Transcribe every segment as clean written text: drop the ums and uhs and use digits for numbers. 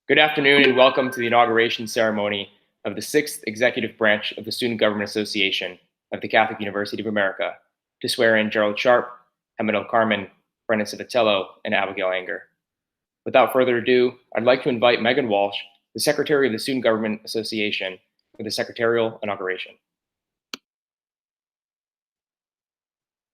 Good afternoon and welcome to the inauguration ceremony of the 6th Executive Branch of the Student Government Association of the Catholic University of America to swear in Gerald Sharpe, Carmen, Brendan Civitello, and Abigail Anger. Without further ado, I'd like to invite Megan Walsh, the Secretary of the Student Government Association, for the secretarial inauguration.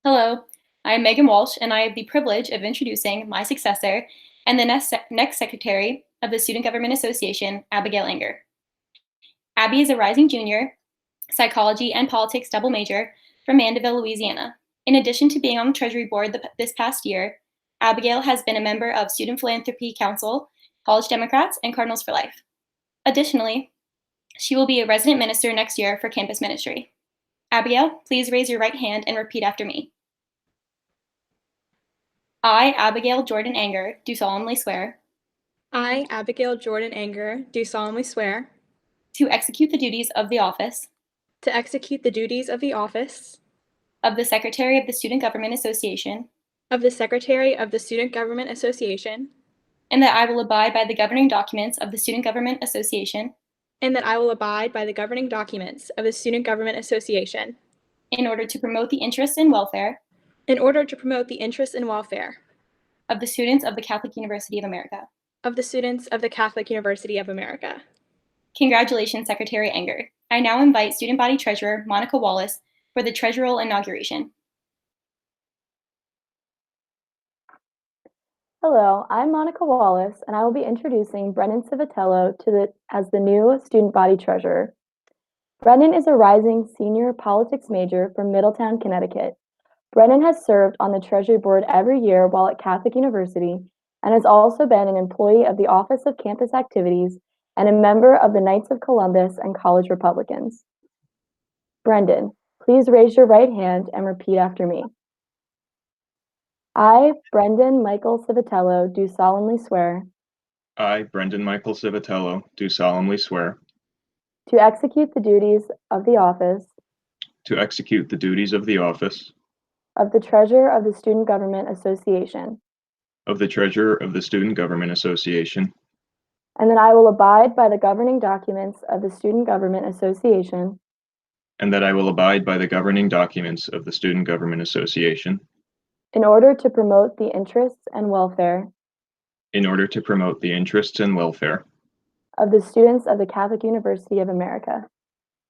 Hello, I'm Megan Walsh, and I have the privilege of introducing my successor and the next Secretary of the Student Government Association, Abigail Anger. Abby is a rising junior, psychology and politics double major from Mandeville, Louisiana. In addition to being on the Treasury Board this past year, Abigail has been a member of Student Philanthropy Council, College Democrats, and Cardinals for Life. Additionally, she will be a resident minister next year for campus ministry. Abigail, please raise your right hand and repeat after me. I, Abigail Jordan Anger, do solemnly swear I, Abigail Jordan Anger, do solemnly swear to execute the duties of the office to execute the duties of the office of the Secretary of the Student Government Association, of the Secretary of the Student Government Association, and that I will abide by the governing documents of the Student Government Association and that I will abide by the governing documents of the Student Government Association in order to promote the interests and welfare in order to promote the interests and welfare of the students of the Catholic University of America. of the students of the Catholic University of America. Congratulations, Secretary Anger. I now invite Student Body Treasurer Monica Wallace for the treasural inauguration. Hello, I'm Monica Wallace, and I will be introducing Brendan Civitello as the new Student Body Treasurer. Brendan is a rising senior politics major from Middletown, Connecticut. Brendan has served on the Treasury Board every year while at Catholic University and has also been an employee of the Office of Campus Activities and a member of the Knights of Columbus and College Republicans. Brendan, please raise your right hand and repeat after me. I, Brendan Michael Civitello, do solemnly swear I, Brendan Michael Civitello, do solemnly swear to execute the duties of the office to execute the duties of the office of the Treasurer of the Student Government Association, of the Treasurer of the Student Government Association, and that I will abide by the governing documents of the Student Government Association and that I will abide by the governing documents of the Student Government Association in order to promote the interests and welfare in order to promote the interests and welfare of the students of the Catholic University of America.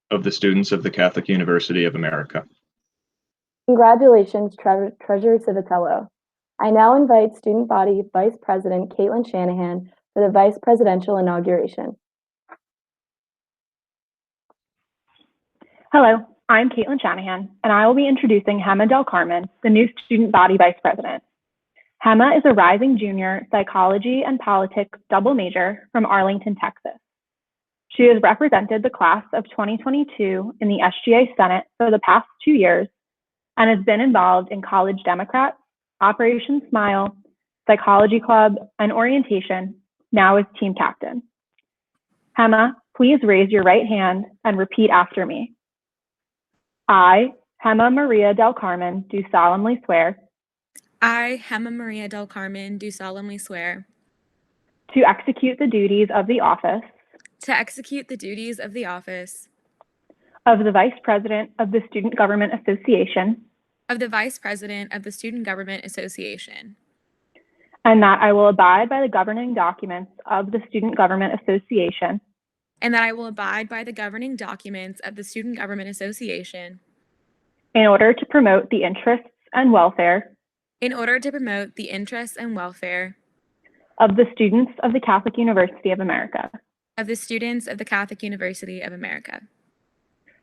of the students of the Catholic University of America. Congratulations, Treasurer Civitello. I now invite Student Body Vice President Caitlin Shanahan for the Vice Presidential inauguration. Hello, I'm Caitlin Shanahan, and I will be introducing Hema Del Carmen, the new Student Body Vice President. Hema is a rising junior psychology and politics double major from Arlington, Texas. She has represented the class of 2022 in the SGA Senate for the past 2 years and has been involved in College Democrats, Operation Smile, Psychology Club, and Orientation, now as team captain. Hema, please raise your right hand and repeat after me. I, Hema Maria Del Carmen, do solemnly swear I, Hema Maria Del Carmen, do solemnly swear to execute the duties of the office to execute the duties of the office of the Vice President of the Student Government Association, of the Vice President of the Student Government Association, and that I will abide by the governing documents of the Student Government Association and that I will abide by the governing documents of the Student Government Association in order to promote the interests and welfare in order to promote the interests and welfare of the students of the Catholic University of America. of the students of the Catholic University of America.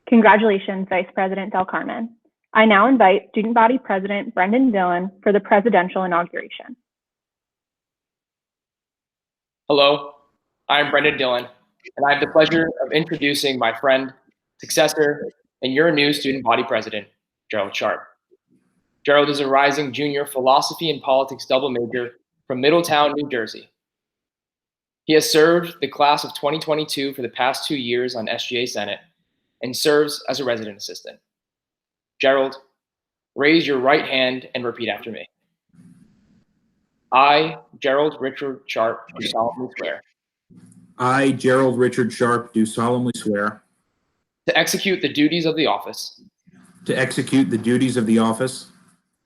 Congratulations, Vice President Del Carmen. I now invite Student Body President Brendan Dillon for the presidential inauguration. Hello, I'm Brendan Dillon, and I have the pleasure of introducing my friend, successor, and your new Student Body President, Gerald Sharpe. Gerald is a rising junior philosophy and politics double major from Middletown, New Jersey. He has served the class of 2022 for the past 2 years on SGA Senate and serves as a resident assistant. Gerald, raise your right hand and repeat after me. I, Gerald Richard Sharpe, do solemnly swear I, Gerald Richard Sharpe, do solemnly swear to execute the duties of the office to execute the duties of the office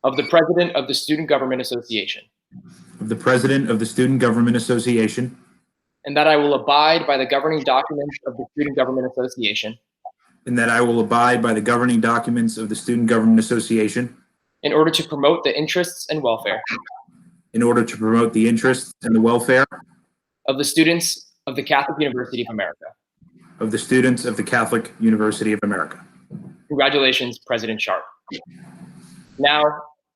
of the President of the Student Government Association, of the President of the Student Government Association, and that I will abide by the governing documents of the Student Government Association and that I will abide by the governing documents of the Student Government Association in order to promote the interests and welfare in order to promote the interests and the welfare of the students of the Catholic University of America. of the students of the Catholic University of America. Congratulations, President Sharpe. Now,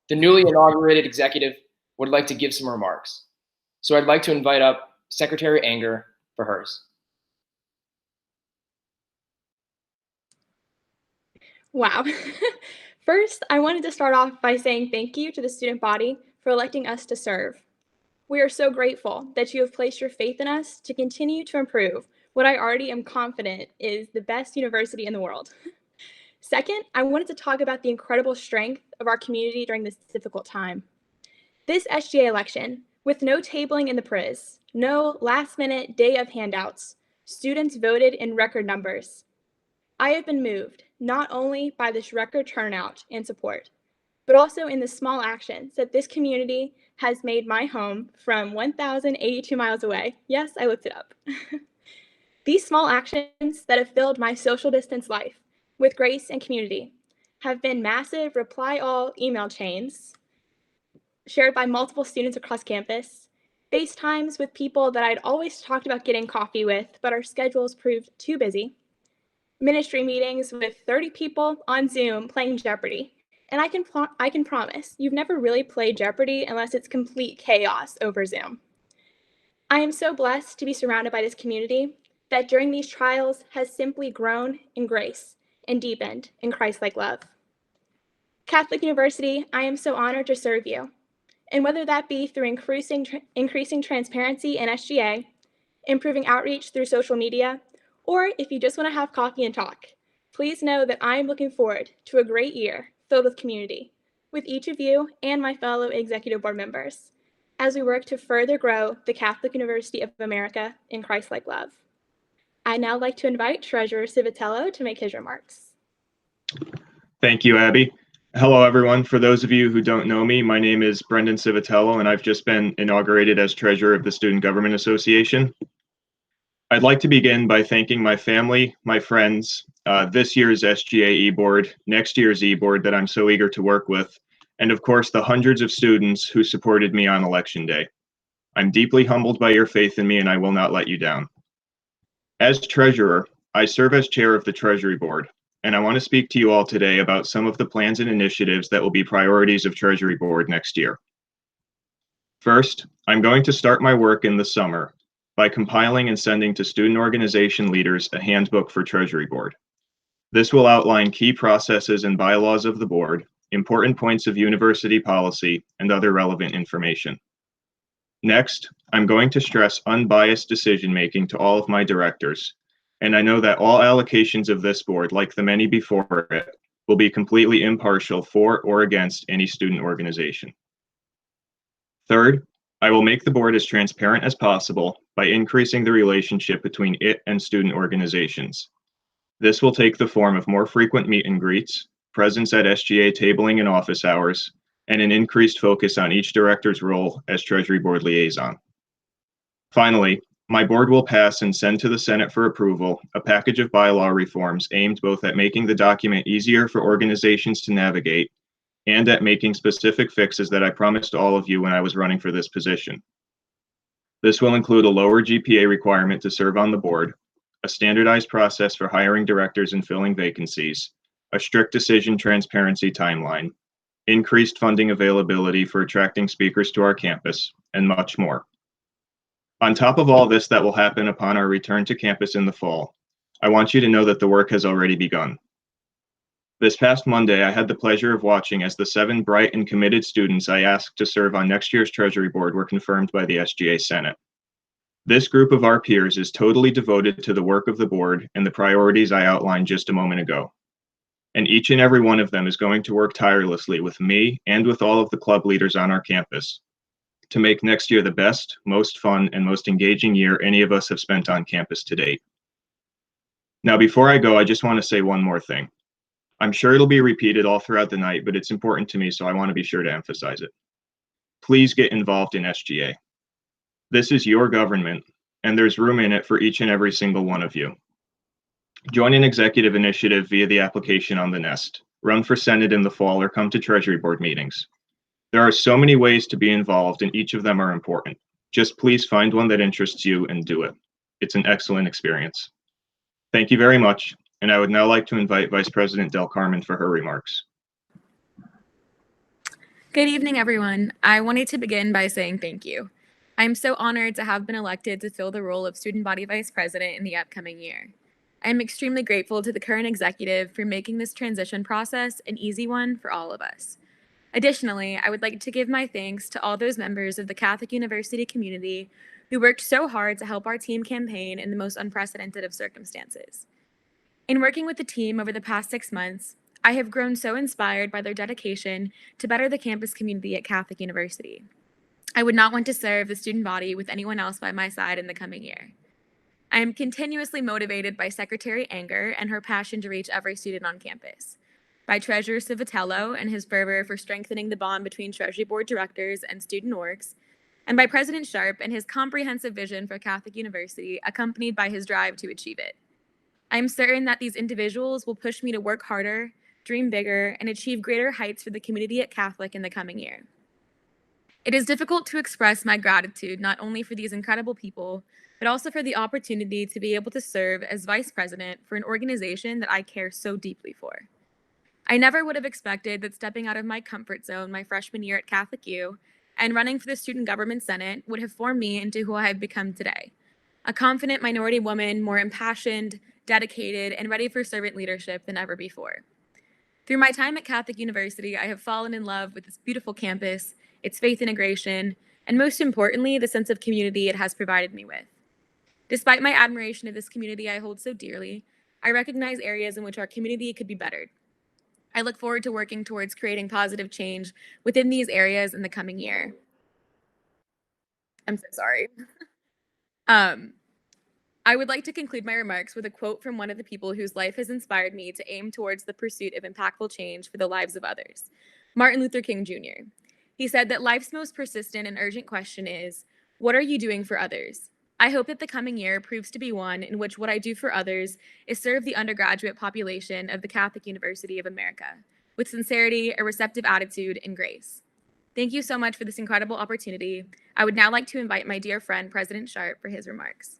the newly inaugurated executive would like to give some remarks. So I'd like to invite up Secretary Anger for hers. Wow. First, I wanted to start off by saying thank you to the student body for electing us to serve. We are so grateful that you have placed your faith in us to continue to improve what I already am confident is the best university in the world. Second, I wanted to talk about the incredible strength of our community during this difficult time. This SGA election, with no tabling in the priz, no last-minute day of handouts, students voted in record numbers. I have been moved not only by this record turnout and support, but also in the small actions that this community has made my home from 1,082 miles away. Yes, I looked it up. These small actions that have filled my social distance life with grace and community have been massive reply all email chains shared by multiple students across campus, FaceTimes with people that I'd always talked about getting coffee with, but our schedules proved too busy, ministry meetings with 30 people on Zoom playing Jeopardy. And I can promise, you've never really played Jeopardy unless it's complete chaos over Zoom. I am so blessed to be surrounded by this community that during these trials has simply grown in grace and deepened in Christ-like love. Catholic University, I am so honored to serve you. And whether that be through increasing transparency in SGA, improving outreach through social media, or if you just want to have coffee and talk, please know that I am looking forward to a great year filled with community with each of you and my fellow executive board members as we work to further grow the Catholic University of America in Christ-like love. I'd now like to invite Treasurer Civitello to make his remarks. Thank you, Abby. Hello, everyone. For those of you who don't know me, my name is Brendan Civitello, and I've just been inaugurated as Treasurer of the Student Government Association. I'd like to begin by thanking my family, my friends, this year's SGA e-board, next year's e-board that I'm so eager to work with, and of course, the hundreds of students who supported me on Election Day. I'm deeply humbled by your faith in me, and I will not let you down. As Treasurer, I serve as Chair of the Treasury Board, and I want to speak to you all today about some of the plans and initiatives that will be priorities of Treasury Board next year. First, I'm going to start my work in the summer by compiling and sending to student organization leaders a handbook for Treasury Board. This will outline key processes and bylaws of the board, important points of university policy, and other relevant information. Next, I'm going to stress unbiased decision-making to all of my directors, and I know that all allocations of this board, like the many before it, will be completely impartial for or against any student organization. Third, I will make the board as transparent as possible by increasing the relationship between it and student organizations. This will take the form of more frequent meet and greets, presence at SGA tabling and office hours, and an increased focus on each director's role as Treasury Board liaison. Finally, my board will pass and send to the Senate for approval a package of bylaw reforms aimed both at making the document easier for organizations to navigate and at making specific fixes that I promised all of you when I was running for this position. This will include a lower GPA requirement to serve on the board, a standardized process for hiring directors and filling vacancies, a strict decision transparency timeline, increased funding availability for attracting speakers to our campus, and much more. On top of all this that will happen upon our return to campus in the fall, I want you to know that the work has already begun. This past Monday, I had the pleasure of watching as the 7 bright and committed students I asked to serve on next year's Treasury Board were confirmed by the SGA Senate. This group of our peers is totally devoted to the work of the board and the priorities I outlined just a moment ago. And each and every one of them is going to work tirelessly with me and with all of the club leaders on our campus to make next year the best, most fun, and most engaging year any of us have spent on campus to date. Now, before I go, I just want to say one more thing. I'm sure it'll be repeated all throughout the night, but it's important to me, so I want to be sure to emphasize it. Please get involved in SGA. This is your government, and there's room in it for each and every single one of you. Join an executive initiative via the application on the Nest. Run for Senate in the fall or come to Treasury Board meetings. There are so many ways to be involved, and each of them are important. Just please find one that interests you and do it. It's an excellent experience. Thank you very much, and I would now like to invite Vice President Del Carmen for her remarks. Good evening, everyone. I wanted to begin by saying thank you. I'm so honored to have been elected to fill the role of Student Body Vice President in the upcoming year. I am extremely grateful to the current executive for making this transition process an easy one for all of us. Additionally, I would like to give my thanks to all those members of the Catholic University community who worked so hard to help our team campaign in the most unprecedented of circumstances. In working with the team over the past 6 months, I have grown so inspired by their dedication to better the campus community at Catholic University. I would not want to serve the student body with anyone else by my side in the coming year. I am continuously motivated by Secretary Anger and her passion to reach every student on campus, by Treasurer Civitello and his fervor for strengthening the bond between Treasury Board directors and student orgs, and by President Sharpe and his comprehensive vision for Catholic University, accompanied by his drive to achieve it. I am certain that these individuals will push me to work harder, dream bigger, and achieve greater heights for the community at Catholic in the coming year. It is difficult to express my gratitude not only for these incredible people, but also for the opportunity to be able to serve as Vice President for an organization that I care so deeply for. I never would have expected that stepping out of my comfort zone my freshman year at Catholic U and running for the Student Government Senate would have formed me into who I have become today, a confident minority woman, more impassioned, dedicated, and ready for servant leadership than ever before. Through my time at Catholic University, I have fallen in love with this beautiful campus, its faith integration, and most importantly, the sense of community it has provided me with. Despite my admiration of this community I hold so dearly, I recognize areas in which our community could be bettered. I look forward to working towards creating positive change within these areas in the coming year. I'm so sorry. I would like to conclude my remarks with a quote from one of the people whose life has inspired me to aim towards the pursuit of impactful change for the lives of others, Martin Luther King Jr. He said that life's most persistent and urgent question is, what are you doing for others? I hope that the coming year proves to be one in which what I do for others is serve the undergraduate population of the Catholic University of America with sincerity, a receptive attitude, and grace. Thank you so much for this incredible opportunity. I would now like to invite my dear friend, President Sharpe, for his remarks.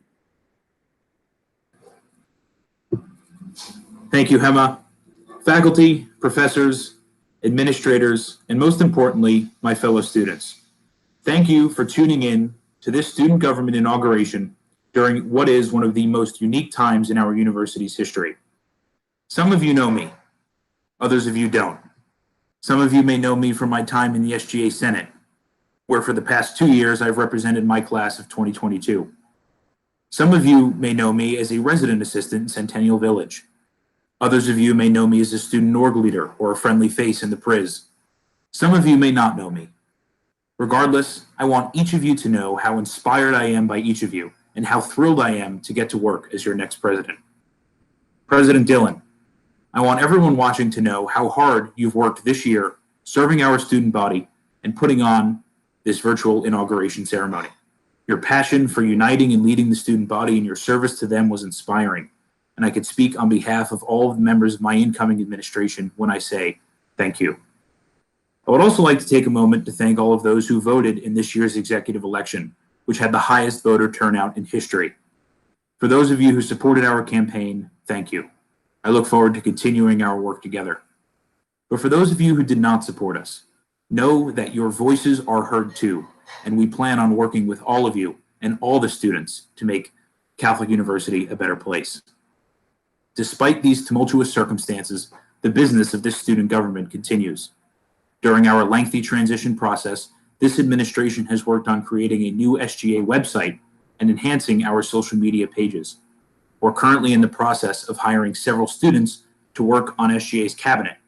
Thank you, Hema. Faculty, professors, administrators, and most importantly, my fellow students. Thank you for tuning in to this student government inauguration during what is one of the most unique times in our university's history. Some of you know me, others of you don't. Some of you may know me from my time in the SGA Senate, where for the past 2 years I've represented my class of 2022. Some of you may know me as a resident assistant in Centennial Village. Others of you may know me as a student org leader or a friendly face in the Priz. Some of you may not know me. Regardless, I want each of you to know how inspired I am by each of you and how thrilled I am to get to work as your next president. President Dillon, I want everyone watching to know how hard you've worked this year serving our student body and putting on this virtual inauguration ceremony. Your passion for uniting and leading the student body and your service to them was inspiring, and I could speak on behalf of all of the members of my incoming administration when I say thank you. I would also like to take a moment to thank all of those who voted in this year's executive election, which had the highest voter turnout in history. For those of you who supported our campaign, thank you. I look forward to continuing our work together. But for those of you who did not support us, know that your voices are heard too, and we plan on working with all of you and all the students to make Catholic University a better place. Despite these tumultuous circumstances, the business of this student government continues. During our lengthy transition process, this administration has worked on creating a new SGA website and enhancing our social media pages. We're currently in the process of hiring several students to work on SGA's cabinet.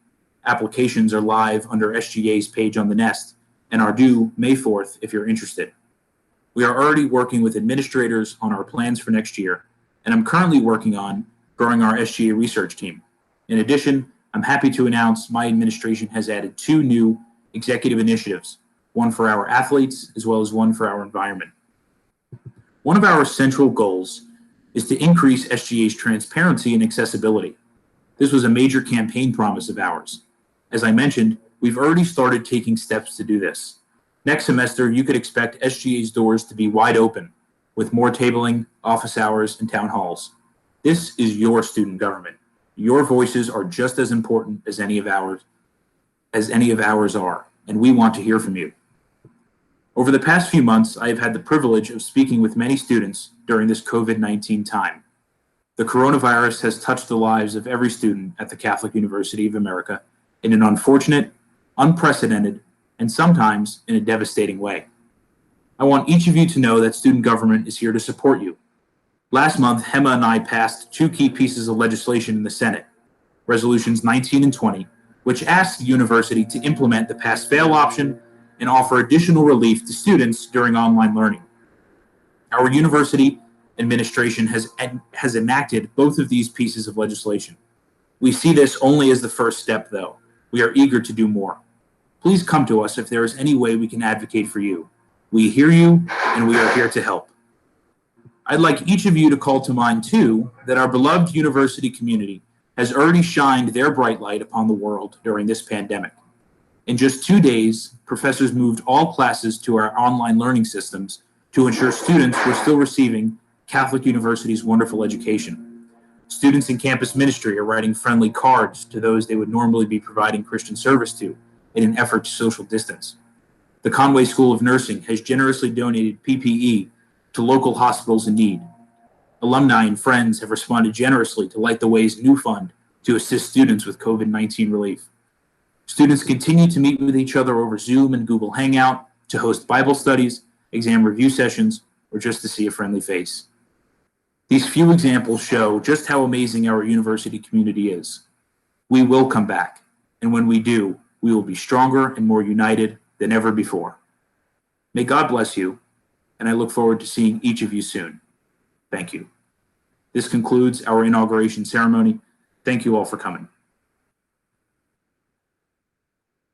Applications are live under SGA's page on the Nest, and are due May 4th if you're interested. We are already working with administrators on our plans for next year, and I'm currently working on growing our SGA research team. In addition, I'm happy to announce my administration has added 2 new executive initiatives, one for our athletes as well as one for our environment. One of our central goals is to increase SGA's transparency and accessibility. This was a major campaign promise of ours. As I mentioned, we've already started taking steps to do this. Next semester, you could expect SGA's doors to be wide open with more tabling, office hours, and town halls. This is your student government. Your voices are just as important as any of ours are, and we want to hear from you. Over the past few months, I have had the privilege of speaking with many students during this COVID-19 time. The coronavirus has touched the lives of every student at the Catholic University of America in an unfortunate, unprecedented, and sometimes in a devastating way. I want each of you to know that student government is here to support you. Last month, Hema and I passed 2 key pieces of legislation in the Senate, Resolutions 19 and 20, which asked the university to implement the pass-fail option and offer additional relief to students during online learning. Our university administration has enacted both of these pieces of legislation. We see this only as the first step, though. We are eager to do more. Please come to us if there is any way we can advocate for you. We hear you, and we are here to help. I'd like each of you to call to mind, too, that our beloved university community has already shined their bright light upon the world during this pandemic. In just 2 days, professors moved all classes to our online learning systems to ensure students were still receiving Catholic University's wonderful education. Students in campus ministry are writing friendly cards to those they would normally be providing Christian service to in an effort to social distance. The Conway School of Nursing has generously donated PPE to local hospitals in need. Alumni and friends have responded generously to Light the Way's new fund to assist students with COVID-19 relief. Students continue to meet with each other over Zoom and Google Hangout to host Bible studies, exam review sessions, or just to see a friendly face. These few examples show just how amazing our university community is. We will come back, and when we do, we will be stronger and more united than ever before. May God bless you, and I look forward to seeing each of you soon. Thank you. This concludes our inauguration ceremony. Thank you all for coming.